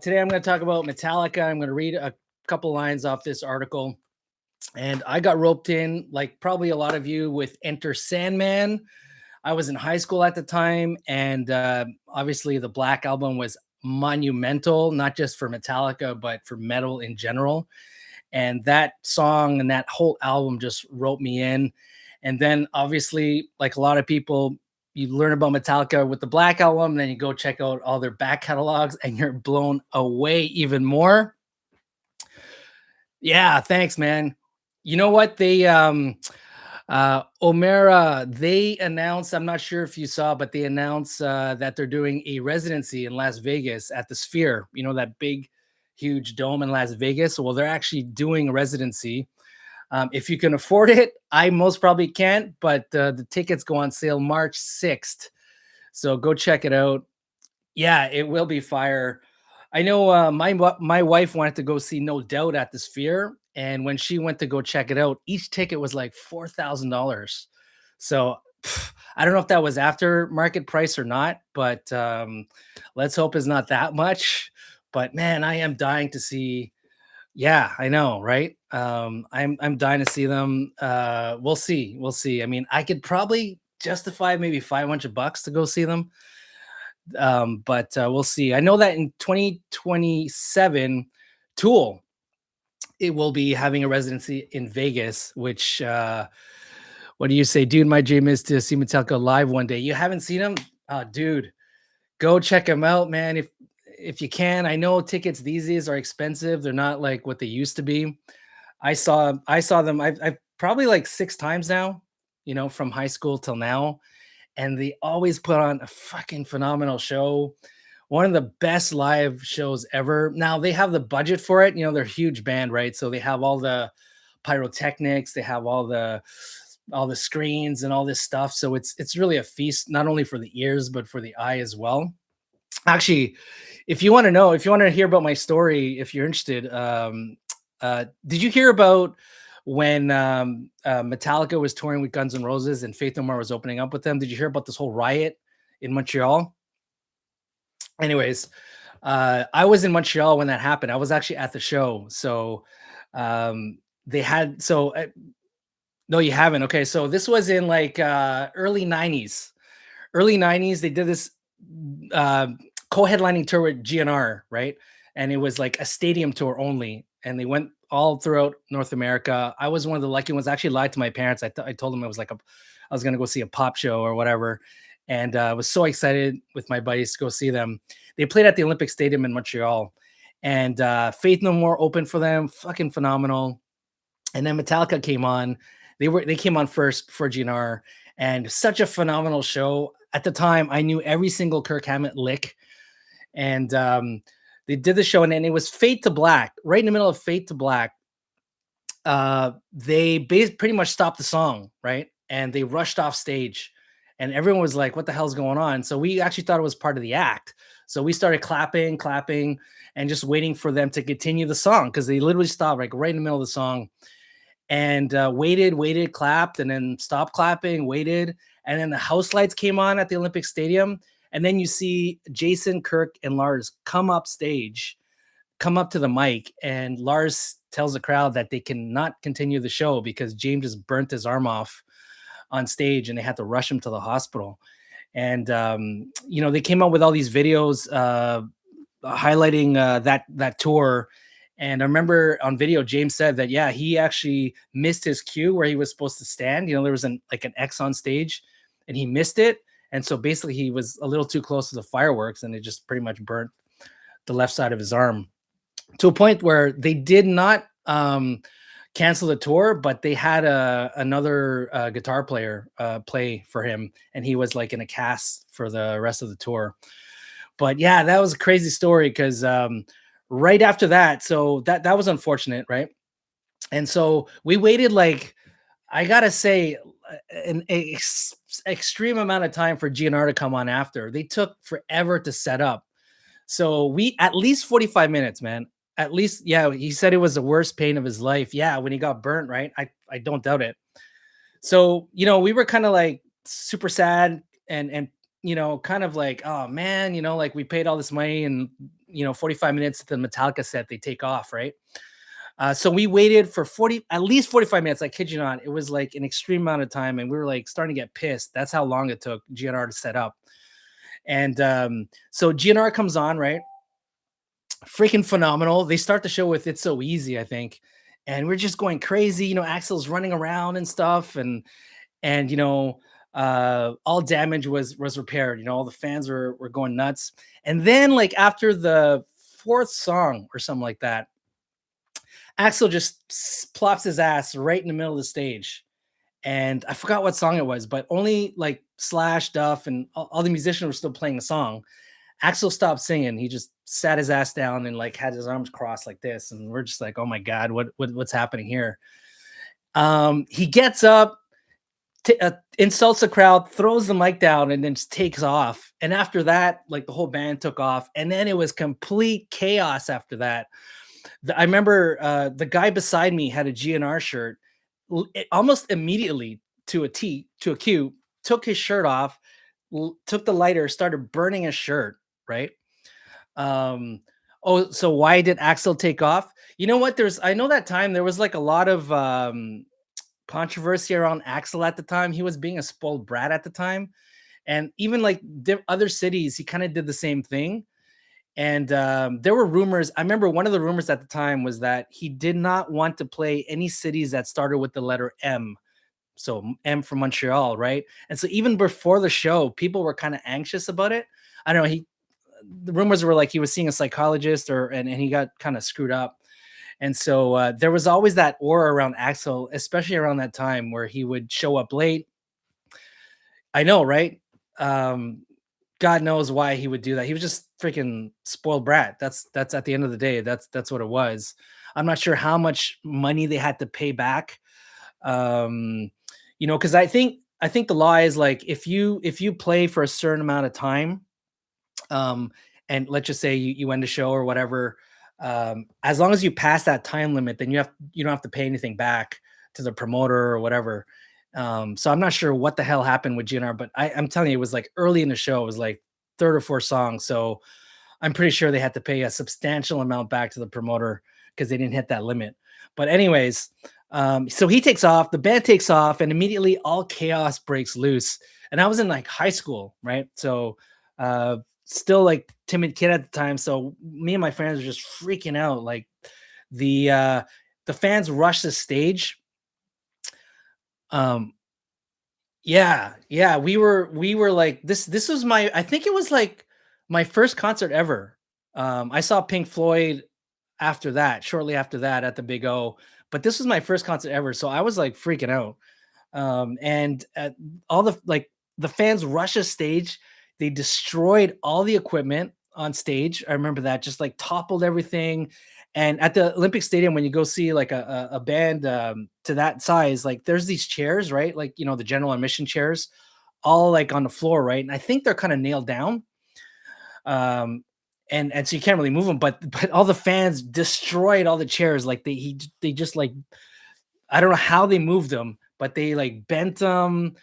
Today I'm going to talk about Metallica. I'm going to read a couple lines off this article. And I got roped in, like probably a lot of you, with Enter Sandman. I was in high school at the time, and obviously the Black Album was monumental, not just for Metallica, but for metal in general. And that song and that whole album just roped me in. And then obviously, like a lot of people, you learn about Metallica with the Black Album, and then you go check out all their back catalogs, and you're blown away even more. Yeah, thanks, man. You know what? Omera, they announced, I'm not sure if you saw, but they announced that they're doing a residency in Las Vegas at the Sphere, you know, that big, huge dome in Las Vegas. Well, they're actually doing a residency. If you can afford it, I most probably can't, but the tickets go on sale March 6th. So go check it out. Yeah, it will be fire. I know my wife wanted to go see No Doubt at the Sphere, and when she went to go check it out, each ticket was like $4,000. So I don't know if that was after market price or not, but let's hope it's not that much. But man, I am dying to see. Yeah, I know, right? I'm dying to see them. We'll see, we'll see. I mean, I could probably justify maybe $500 to go see them, but we'll see. I know that in 2027, Tool, it will be having a residency in Vegas. Which what do you say, dude? My dream is to see Metallica live one day. You haven't seen them, dude? Go check them out, man. If you can. I know tickets these days are expensive. They're not like what they used to be. I saw them. I've probably like 6 times now. You know, from high school till now, and they always put on a fucking phenomenal show. One of the best live shows ever. Now they have the budget for it. You know, they're a huge band, right? So they have all the pyrotechnics, they have all the screens and all this stuff. So it's really a feast, not only for the ears, but for the eye as well. Actually, if you want to know, if you want to hear about my story, if you're interested, did you hear about when Metallica was touring with Guns N' Roses and Faith No More was opening up with them? Did you hear about this whole riot in Montreal? Anyways, I was in Montreal when that happened. I was actually at the show. So they had so no, you haven't. Okay, so this was in like early 90s. Early 90s, they did this uh, co-headlining tour with GNR, right? And it was like a stadium tour only, and they went all throughout North America. I was one of the lucky ones. I actually lied to my parents. I told them it was like I was gonna go see a pop show or whatever, and I was so excited with my buddies to go see them. They played at the Olympic Stadium in Montreal, and Faith No More opened for them. Fucking phenomenal. And then Metallica came on. They came on first for GNR, and such a phenomenal show. At the time, I knew every single Kirk Hammett lick, and they did the show, and then it was Fade to Black. Right in the middle of Fade to Black, pretty much stopped the song, right? And they rushed off stage, and everyone was like, "What the hell's going on?" So we actually thought it was part of the act. So we started clapping, and just waiting for them to continue the song, because they literally stopped like right in the middle of the song, and waited, clapped, and then stopped clapping, waited, and then the house lights came on at the Olympic Stadium, and then you see Jason, Kirk, and Lars come up stage, come up to the mic, and Lars tells the crowd that they cannot continue the show because James just burnt his arm off on stage, and they had to rush him to the hospital. And you know, they came out with all these videos highlighting that tour. And I remember on video, James said that, yeah, he actually missed his cue where he was supposed to stand. You know, there was an X on stage, and he missed it. And so basically he was a little too close to the fireworks, and it just pretty much burnt the left side of his arm, to a point where they did not cancel the tour, but they had another guitar player play for him, and he was like in a cast for the rest of the tour. But yeah, that was a crazy story, because right after that, so that was unfortunate, right? And so we waited, like, I gotta say, an extreme amount of time for GNR to come on after. They took forever to set up. So we at least 45 minutes, man. At least, yeah, he said it was the worst pain of his life. Yeah, when he got burnt, right? I don't doubt it. So, you know, we were kind of like super sad, and you know, kind of like, oh man, you know, like we paid all this money, and 45 minutes to the Metallica set, they take off, right? So we waited for at least 45 minutes. I kid you not. It was like an extreme amount of time, and we were like starting to get pissed. That's how long it took GNR to set up. And so GNR comes on, right? Freaking phenomenal. They start the show with "It's So Easy," I think, and we're just going crazy. Axel's running around and stuff, and all damage was repaired. All the fans were going nuts. And then, like, after the fourth song or something like that, Axel just plops his ass right in the middle of the stage. And I forgot what song it was, but only like Slash, Duff, and all the musicians were still playing the song. Axel stopped singing. He just sat his ass down and like had his arms crossed like this. And we're just like, oh my God, what's happening here? He gets up, insults the crowd, throws the mic down, and then just takes off. And after that, like, the whole band took off. And then it was complete chaos after that. I remember the guy beside me had a GNR shirt. Almost immediately, to a Q, took his shirt off, took the lighter, started burning his shirt, right? Oh, so why did Axel take off? You know what? I know that time there was like a lot of controversy around Axel at the time. He was being a spoiled brat at the time. And even like other cities, he kind of did the same thing. And there were rumors. I remember one of the rumors at the time was that he did not want to play any cities that started with the letter M. So M for Montreal, right? And so even before the show, people were kind of anxious about it. I don't know. The rumors were like he was seeing a psychologist, and he got kind of screwed up. And so there was always that aura around Axel, especially around that time, where he would show up late. I know, right? God knows why he would do that. He was just freaking spoiled brat. That's at the end of the day, that's what it was. I'm not sure how much money they had to pay back. Because I think the law is like, if you play for a certain amount of time, and let's just say you end a show or whatever, as long as you pass that time limit, then you don't have to pay anything back to the promoter or whatever. So I'm not sure what the hell happened with GNR, but I'm telling you, it was like early in the show. It was like third or fourth song. So I'm pretty sure they had to pay a substantial amount back to the promoter because they didn't hit that limit. But anyways, so he takes off, the band takes off, and immediately all chaos breaks loose. And I was in like high school, right? So still like timid kid at the time. So me and my friends were just freaking out. Like the fans rushed the stage. Yeah, we were like, this was I think it was like my first concert ever. I saw Pink Floyd shortly after that at the Big O, but this was my first concert ever, so I was like freaking out. And all the fans rushed the stage. They destroyed all the equipment on stage. I remember that, just like toppled everything. And at the Olympic Stadium, when you go see like a band to that size, like there's these chairs, right? Like, the general admission chairs, all like on the floor, right? And I think they're kind of nailed down. And so you can't really move them, but all the fans destroyed all the chairs. Like they just like, I don't know how they moved them, but they like bent them,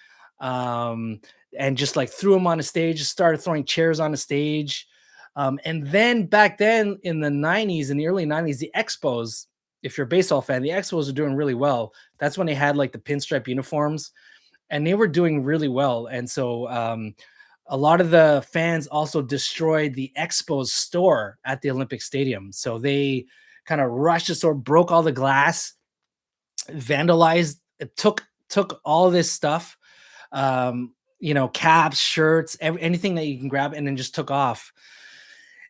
and just like threw them on the stage, just started throwing chairs on the stage. And then back then in the 90s, in the early 90s, the Expos, if you're a baseball fan, the Expos are doing really well. That's when they had like the pinstripe uniforms, and they were doing really well. And so a lot of the fans also destroyed the Expos store at the Olympic Stadium. So they kind of rushed the store, broke all the glass, vandalized, took all this stuff, caps, shirts, anything that you can grab, and then just took off.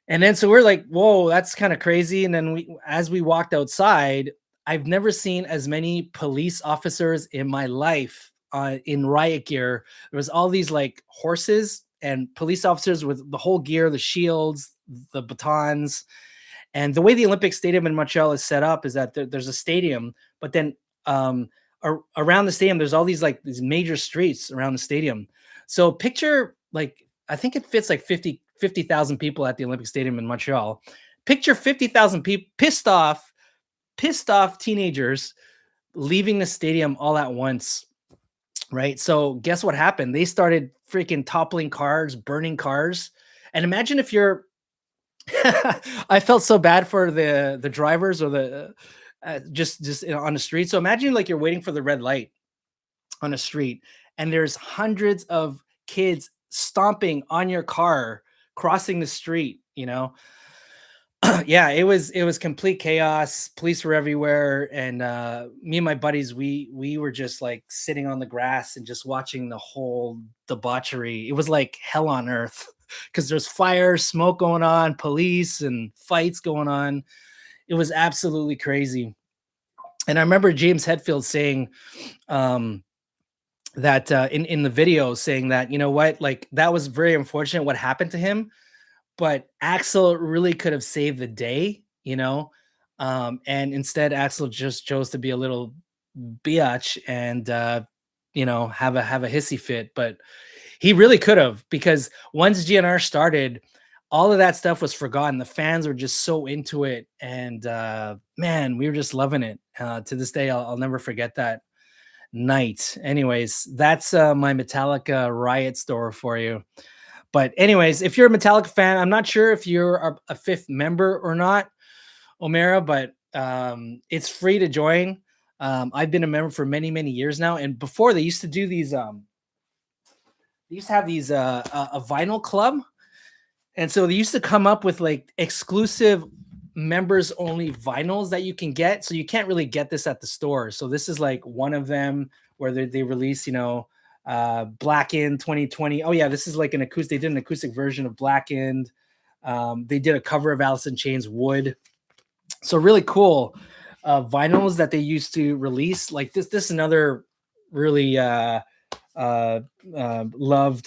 And then so we're like, whoa, that's kind of crazy. And then as we walked outside, I've never seen as many police officers in my life in riot gear. There was all these like horses and police officers with the whole gear, the shields, the batons. And the way the Olympic Stadium in Montreal is set up is that there's a stadium, but then around the stadium, there's all these major streets around the stadium. So picture, like, I think it fits like 50,000 people at the Olympic Stadium in Montreal. Picture 50,000 people, pissed off teenagers leaving the stadium all at once, right? So guess what happened? They started freaking toppling cars, burning cars. And imagine if you're I felt so bad for the drivers or the just on the street. So imagine like you're waiting for the red light on a street and there's hundreds of kids stomping on your car crossing the street, you know. Yeah, it was complete chaos. Police were everywhere, and me and my buddies, we were just like sitting on the grass and just watching the whole debauchery. It was like hell on earth because there's fire, smoke going on, police and fights going on. It was absolutely crazy. And I remember James Hetfield saying um, that in the video, saying that, you know what, like that was very unfortunate what happened to him, but Axel really could have saved the day, you know. And instead, Axel just chose to be a little biatch and have a hissy fit. But he really could have, because once GNR started, all of that stuff was forgotten. The fans were just so into it, and man, we were just loving it. To this day, I'll never forget that night. Anyways, that's my Metallica Riot Story for you. But anyways, if you're a Metallica fan, I'm not sure if you're a fifth member or not, Omera, but it's free to join. I've been a member for many, many years now. And before, they used to do these, they used to have these a vinyl club. And so they used to come up with like exclusive members only vinyls that you can get. So you can't really get this at the store. So this is like one of them where they release, Blackened 2020. Oh yeah, this is like an acoustic. They did an acoustic version of Blackened. They did a cover of Alice in Chains Wood. So really cool vinyls that they used to release. Like this is another really loved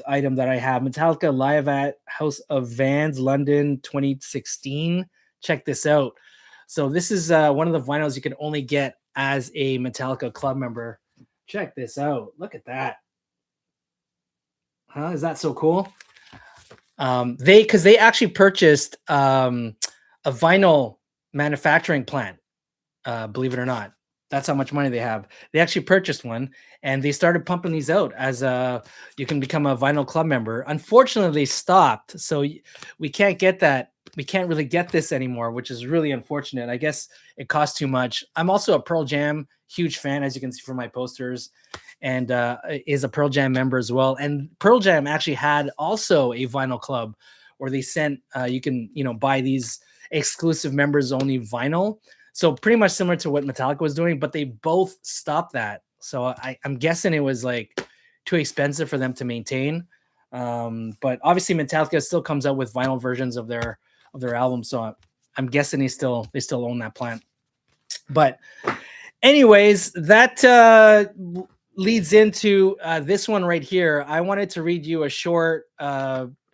item that I have. Metallica live at House of Vans, London, 2016. Check this out. So this is one of the vinyls you can only get as a Metallica club member. Check this out. Look at that. Huh? Is that so cool? They actually purchased a vinyl manufacturing plant. Believe it or not, that's how much money they have. They actually purchased one, and they started pumping these out as you can become a vinyl club member. Unfortunately, they stopped, so we can't get that. We can't really get this anymore, which is really unfortunate. I guess it costs too much. I'm also a Pearl Jam huge fan, as you can see from my posters, and is a Pearl Jam member as well. And Pearl Jam actually had also a vinyl club where they sent you can buy these exclusive members only vinyl. So pretty much similar to what Metallica was doing, but they both stopped that. So I'm guessing it was like too expensive for them to maintain. But obviously Metallica still comes out with vinyl versions of their albums. So I'm guessing they still own that plant. But anyways, that leads into this one right here. I wanted to read you a short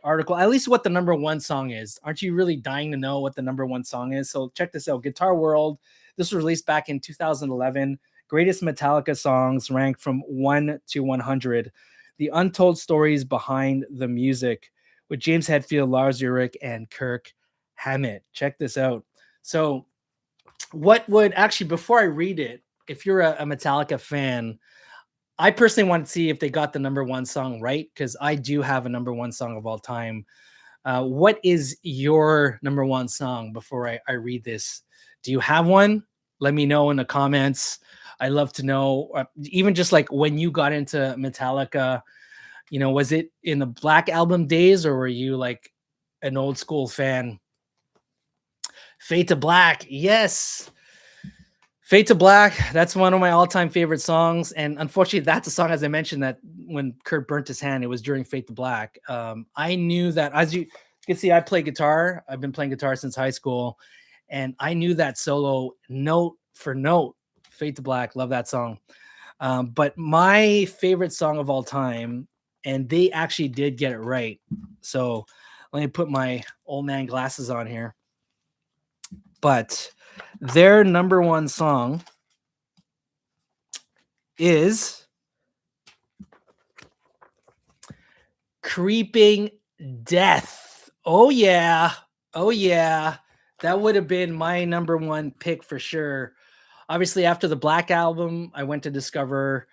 article, at least what the number one song is. Aren't you really dying to know what the number one song is? So check this out. Guitar World. This was released back in 2011. Greatest Metallica songs ranked from 1 to 100. The untold stories behind the music with James Hetfield, Lars Ulrich, and Kirk Hammett. Check this out. So what would actually, before I read it, if you're a Metallica fan, I personally want to see if they got the number one song right, because I do have a number one song of all time. What is your number one song before I read this? Do you have one? Let me know in the comments. I love to know, even just like when you got into Metallica, was it in the Black Album days, or were you like an old school fan? Fade to Black. Yes. Fade to Black, that's one of my all-time favorite songs. And unfortunately, that's a song, as I mentioned, that when Kurt burnt his hand, it was during Fade to Black. I knew that, as you can see, I play guitar. I've been playing guitar since high school. And I knew that solo note for note. Fade to Black, love that song. But my favorite song of all time, and they actually did get it right. So let me put my old man glasses on here. But their number one song is Creeping Death. Oh yeah. Oh yeah. That would have been my number one pick for sure. Obviously, after the Black Album, I went to discover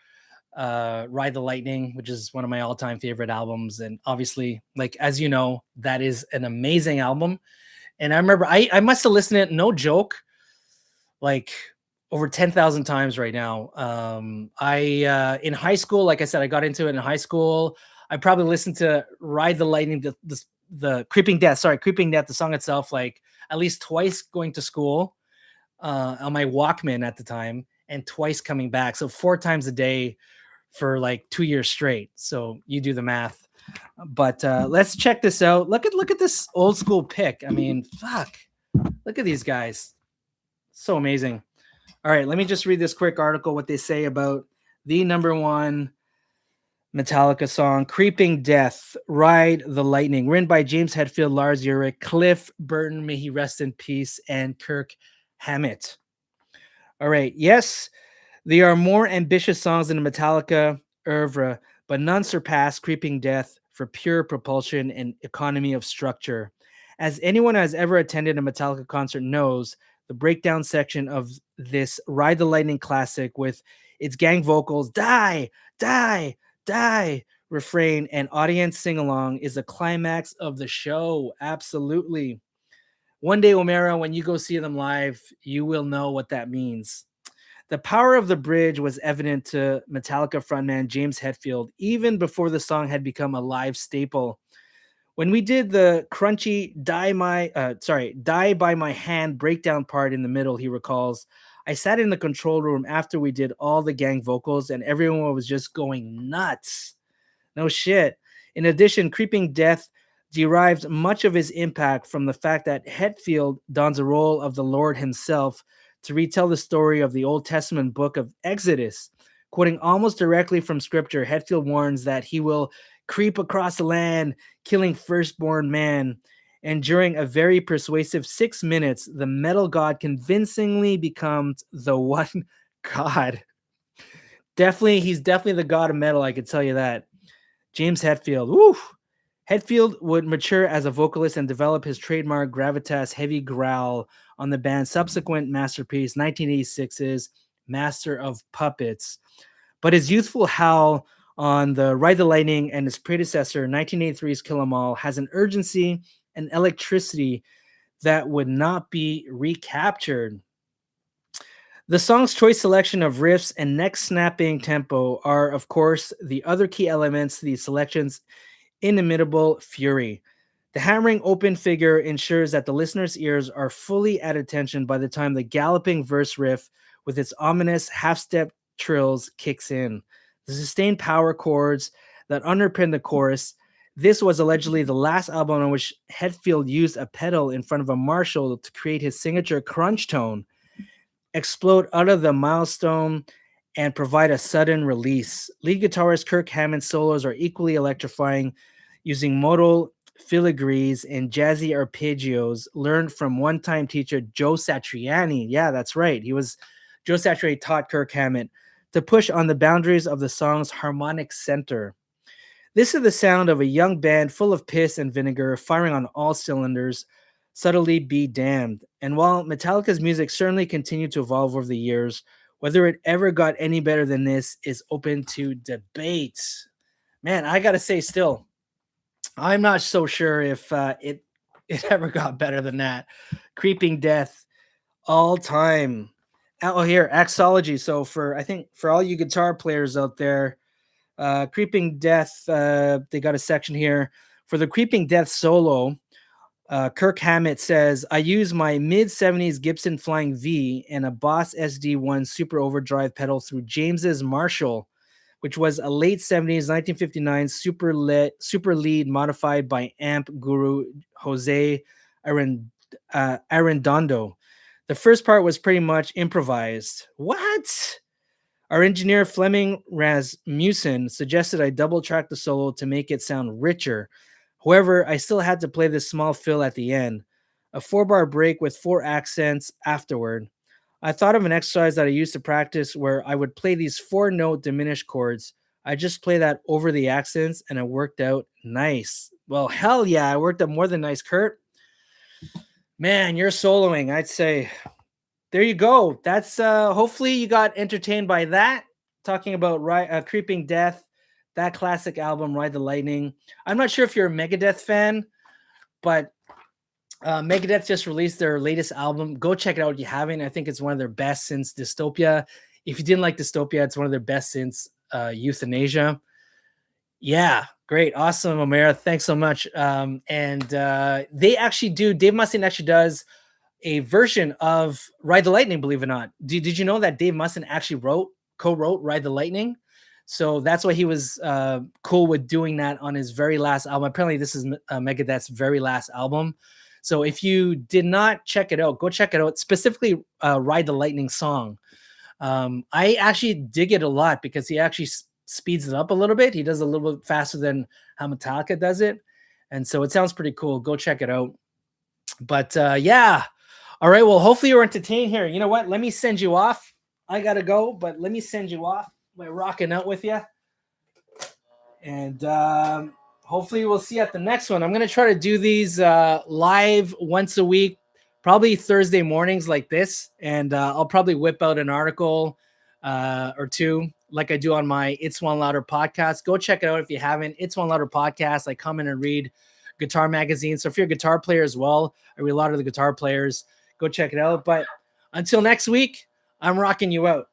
Ride the Lightning, which is one of my all-time favorite albums. And obviously, like, as you know, that is an amazing album. And I remember I must have listened to it, no joke, like over 10,000 times right now. I in high school, like I said, I got into it in high school. I probably listened to Ride the Lightning, the Creeping Death, sorry, Creeping Death, the song itself, like at least twice going to school on my Walkman at the time, and twice coming back. So 4 times a day for like 2 years straight. So you do the math. But let's check this out. Look at this old school pick. I mean, fuck. Look at these guys. So amazing. All right, let me just read this quick article, what they say about the number one Metallica song, Creeping Death, Ride the Lightning, written by James Hetfield, Lars Ulrich, Cliff Burton, may he rest in peace, and Kirk Hammett. All right, yes, there are more ambitious songs in the Metallica oeuvre, but none surpass Creeping Death for pure propulsion and economy of structure. As anyone who has ever attended a Metallica concert knows, the breakdown section of this Ride the Lightning classic with its gang vocals, die, die, die, refrain, and audience sing along is the climax of the show. Absolutely. One day, O'Mara, when you go see them live, you will know what that means. The power of the bridge was evident to Metallica frontman James Hetfield even before the song had become a live staple. When we did the crunchy die by my hand breakdown part in the middle, he recalls, I sat in the control room after we did all the gang vocals and everyone was just going nuts. No shit. In addition, Creeping Death derives much of his impact from the fact that Hetfield dons a role of the Lord himself to retell the story of the Old Testament book of Exodus. Quoting almost directly from scripture, Hetfield warns that he will creep across the land, killing firstborn man. And during a very persuasive 6 minutes, the metal god convincingly becomes the one god. He's definitely the god of metal, I could tell you that. James Hetfield. Woo! Hetfield would mature as a vocalist and develop his trademark gravitas heavy growl on the band's subsequent masterpiece, 1986's Master of Puppets. But his youthful howl on the Ride the Lightning and his predecessor, 1983's Kill 'Em All, has an urgency and electricity that would not be recaptured. The song's choice selection of riffs and neck-snapping tempo are, of course, the other key elements to the selection's inimitable fury. The hammering open figure ensures that the listener's ears are fully at attention by the time the galloping verse riff with its ominous half-step trills kicks in. The sustained power chords that underpin the chorus. This was allegedly the last album on which Hetfield used a pedal in front of a Marshall to create his signature crunch tone, explode out of the milestone, and provide a sudden release. Lead guitarist Kirk Hammett's solos are equally electrifying, using modal filigrees and jazzy arpeggios learned from one-time teacher Joe Satriani. Yeah, that's right. Joe Satriani taught Kirk Hammett to push on the boundaries of the song's harmonic center. This is the sound of a young band full of piss and vinegar, firing on all cylinders, subtly be damned. And while Metallica's music certainly continued to evolve over the years, whether it ever got any better than this is open to debate. Man, I gotta say, still, I'm not so sure if it ever got better than that. Creeping Death, all time. Oh, here, Axology. So I think for all you guitar players out there, Creeping Death, they got a section here for the Creeping Death solo. Kirk Hammett says, I use my mid-70s Gibson Flying V and a Boss SD1 Super Overdrive pedal through James's Marshall, which was a late 70s 1959 super lead modified by amp guru Jose Arredondo. The first part was pretty much improvised. What? Our engineer Fleming Rasmussen suggested I double track the solo to make it sound richer. However, I still had to play this small fill at the end, a 4-bar break with 4 accents afterward. I thought of an exercise that I used to practice where I would play these 4-note diminished chords. I just play that over the accents and it worked out nice. Well, hell yeah, it worked out more than nice, Kurt. Man, you're soloing, I'd say. There you go. That's hopefully you got entertained by that. Talking about Creeping Death, that classic album, Ride the Lightning. I'm not sure if you're a Megadeth fan, but Megadeth just released their latest album. Go check it out if you haven't. I think it's one of their best since Dystopia. If you didn't like Dystopia, it's one of their best since Euthanasia. Yeah, great. Awesome, Omera. Thanks so much. And they actually do, Dave Mustaine actually does a version of Ride the Lightning, believe it or not. Did you know that Dave Mustaine actually co-wrote Ride the Lightning? So that's why he was cool with doing that on his very last album. Apparently, this is Megadeth's very last album. So if you did not check it out, go check it out. Specifically, Ride the Lightning song. I actually dig it a lot because he actually speeds it up a little bit. He does a little bit faster than how Metallica does it. And so it sounds pretty cool. Go check it out. But yeah. All right. Well, hopefully you're entertained here. You know what? Let me send you off. I got to go, but let me send you off by rocking out with you. And hopefully we'll see you at the next one. I'm going to try to do these live once a week, probably Thursday mornings like this. And I'll probably whip out an article or two like I do on my It's One Louder podcast. Go check it out if you haven't. It's One Louder podcast. I come in and read guitar magazines. So if you're a guitar player as well, I read a lot of the guitar players. Go check it out. But until next week, I'm rocking you out.